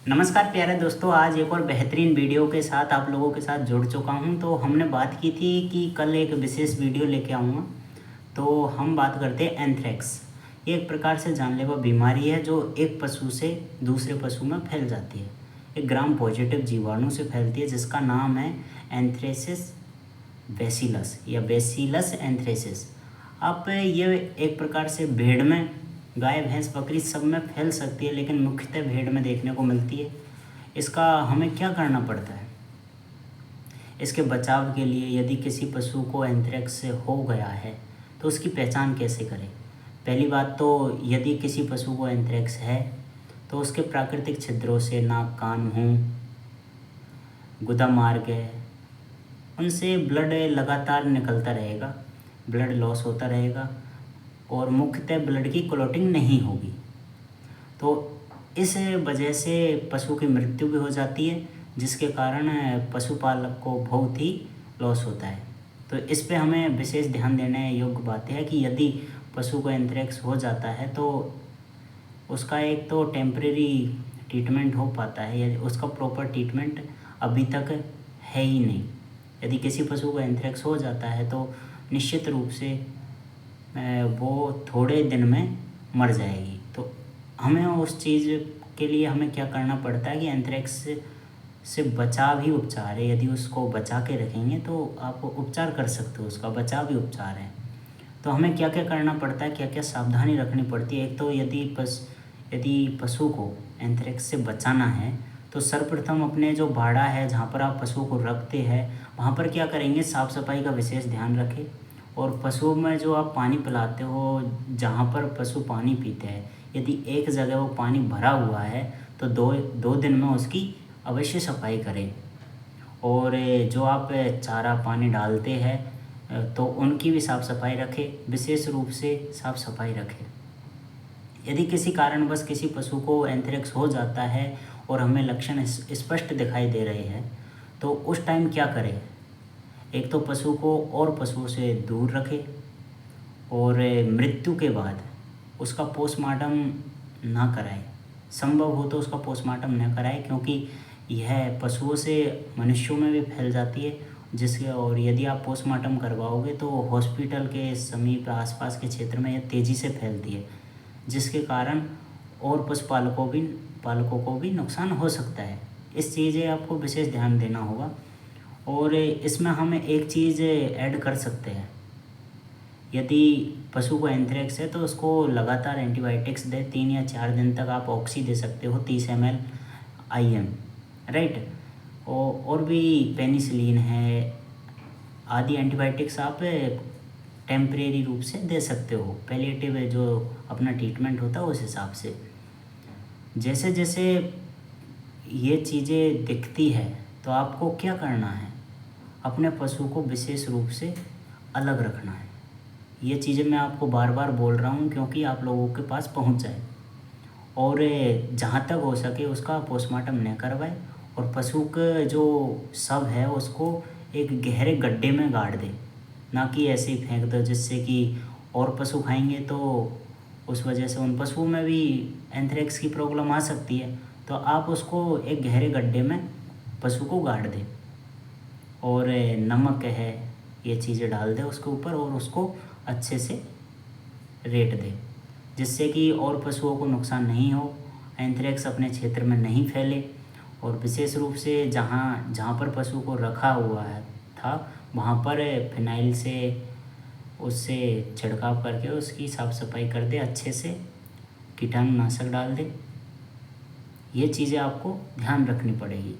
नमस्कार प्यारे दोस्तों, आज एक और बेहतरीन वीडियो के साथ आप लोगों के साथ जुड़ चुका हूं। तो हमने बात की थी कि कल एक विशेष वीडियो लेके आऊँगा। तो हम बात करते हैं एंथ्रेक्स। ये एक प्रकार से जानलेवा बीमारी है जो एक पशु से दूसरे पशु में फैल जाती है। एक ग्राम पॉजिटिव जीवाणु से फैलती है जिसका नाम है एंथ्रेसिस बैसिलस या बैसिलस एंथ्रेसिस। अब ये एक प्रकार से भेड़ में, गाय भैंस बकरी सब में फैल सकती है, लेकिन मुख्यतः भेड़ में देखने को मिलती है। इसका हमें क्या करना पड़ता है इसके बचाव के लिए? यदि किसी पशु को एंथ्रेक्स से हो गया है तो उसकी पहचान कैसे करें? पहली बात तो यदि किसी पशु को एंथ्रेक्स है तो उसके प्राकृतिक छिद्रों से नाक, कान, मुंह, गुदा मार्ग है, उनसे ब्लड लगातार निकलता रहेगा, ब्लड लॉस होता रहेगा और मुख्यतः ब्लड की क्लॉटिंग नहीं होगी। तो इस वजह से पशु की मृत्यु भी हो जाती है, जिसके कारण पशुपालक को बहुत ही लॉस होता है। तो इस पे हमें विशेष ध्यान देने योग्य बात है कि यदि पशु को एंथ्रेक्स हो जाता है तो उसका एक तो टेम्परेरी ट्रीटमेंट हो पाता है, या उसका प्रॉपर ट्रीटमेंट अभी तक है ही नहीं। यदि किसी पशु को एंथ्रेक्स हो जाता है तो निश्चित रूप से वो थोड़े दिन में मर जाएगी। तो हमें उस चीज़ के लिए हमें क्या करना पड़ता है कि एंथ्रेक्स से बचाव ही उपचार है। यदि उसको बचा के रखेंगे तो आप उपचार कर सकते हो, उसका बचाव ही उपचार है। तो हमें क्या क्या करना पड़ता है, क्या क्या सावधानी रखनी पड़ती है? एक तो यदि पशु को एंथ्रेक्स से बचाना है तो सर्वप्रथम अपने जो बाड़ा है, जहाँ पर आप पशु को रखते हैं, वहाँ पर क्या करेंगे, साफ़ सफाई का विशेष ध्यान रखें। और पशु में जो आप पानी पिलाते हो, जहाँ पर पशु पानी पीते हैं, यदि एक जगह वो पानी भरा हुआ है तो दो दिन में उसकी अवश्य सफाई करें। और जो आप चारा पानी डालते हैं तो उनकी भी साफ़ सफाई रखें, विशेष रूप से साफ़ सफाई रखें। यदि किसी कारणवश किसी पशु को एंथ्रेक्स हो जाता है और हमें लक्षण स्पष्ट दिखाई दे रहे हैं तो उस टाइम क्या करें? एक तो पशु को और पशुओं से दूर रखें और मृत्यु के बाद उसका पोस्टमार्टम ना कराएं। संभव हो तो उसका पोस्टमार्टम न कराएं, क्योंकि यह पशुओं से मनुष्यों में भी फैल जाती है। जिसके और यदि आप पोस्टमार्टम करवाओगे तो हॉस्पिटल के समीप आसपास के क्षेत्र में यह तेज़ी से फैलती है, जिसके कारण और पालकों को भी नुकसान हो सकता है। इस चीज़ें आपको विशेष ध्यान देना होगा। और इसमें हम एक चीज़ ऐड कर सकते हैं, यदि पशु को एंथ्रेक्स है तो उसको लगातार एंटीबायोटिक्स दें। 3 या 4 दिन तक आप ऑक्सी दे सकते हो, 30 ml IM, राइट। और भी पेनिसिलिन है, आदि एंटीबायोटिक्स आप टेम्परेरी रूप से दे सकते हो। पैलिएटिव जो अपना ट्रीटमेंट होता है उस हिसाब से। जैसे जैसे ये चीज़ें दिखती है तो आपको क्या करना है, अपने पशु को विशेष रूप से अलग रखना है। ये चीज़ें मैं आपको बार बार बोल रहा हूँ क्योंकि आप लोगों के पास पहुँच जाए। और जहाँ तक हो सके उसका पोस्टमार्टम न करवाएं और पशु का जो शव है उसको एक गहरे गड्ढे में गाड़ दें, ना कि ऐसे ही फेंक दो, जिससे कि और पशु खाएंगे तो उस वजह से उन पशुओं में भी एंथ्रेक्स की प्रॉब्लम आ सकती है। तो आप उसको एक गहरे गड्ढे में पशु को गाड़ दें और नमक है, ये चीज़ें डाल दें उसके ऊपर और उसको अच्छे से रेत दें, जिससे कि और पशुओं को नुकसान नहीं हो, एंथ्रेक्स अपने क्षेत्र में नहीं फैले। और विशेष रूप से जहाँ जहाँ पर पशु को रखा हुआ था वहाँ पर फिनाइल से उससे छिड़काव करके उसकी साफ़ सफाई कर दे, अच्छे से कीटाणुनाशक डाल दे। ये चीज़ें आपको ध्यान रखनी पड़ेगी।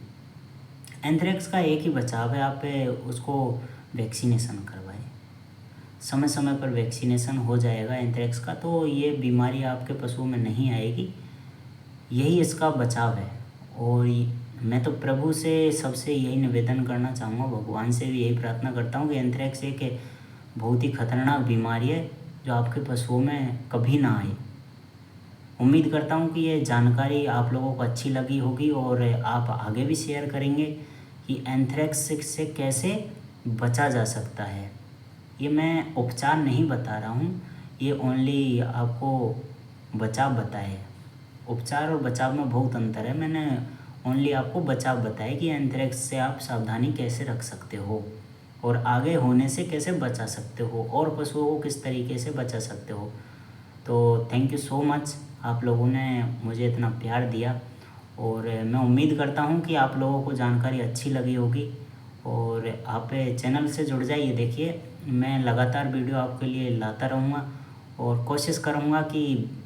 एंथ्रेक्स का एक ही बचाव है, आप उसको वैक्सीनेशन करवाएं। समय समय पर वैक्सीनेशन हो जाएगा एंथ्रेक्स का, तो ये बीमारी आपके पशुओं में नहीं आएगी। यही इसका बचाव है। और मैं तो प्रभु से सबसे यही निवेदन करना चाहूँगा, भगवान से भी यही प्रार्थना करता हूँ कि एंथ्रेक्स एक बहुत ही खतरनाक बीमारी है जो आपके पशुओं में कभी ना आए। उम्मीद करता हूँ कि ये जानकारी आप लोगों को अच्छी लगी होगी और आप आगे भी शेयर करेंगे कि एंथ्रेक्स से कैसे बचा जा सकता है। ये मैं उपचार नहीं बता रहा हूँ, ये ओनली आपको बचाव बताए। उपचार और बचाव में बहुत अंतर है। मैंने ओनली आपको बचाव बताया कि एंथ्रेक्स से आप सावधानी कैसे रख सकते हो और आगे होने से कैसे बचा सकते हो और पशुओं को किस तरीके से बचा सकते हो। तो थैंक यू सो मच, आप लोगों ने मुझे इतना प्यार दिया और मैं उम्मीद करता हूँ कि आप लोगों को जानकारी अच्छी लगी होगी और आप चैनल से जुड़ जाइए। देखिए, मैं लगातार वीडियो आपके लिए लाता रहूँगा और कोशिश करूँगा कि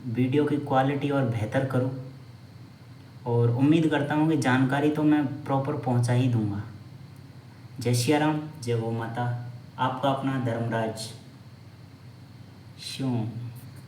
वीडियो की क्वालिटी और बेहतर करूँ और उम्मीद करता हूँ कि जानकारी तो मैं प्रॉपर पहुँचा ही दूँगा। जय श्री राम, जय गौ माता। आपका अपना धर्मराज। श्यों।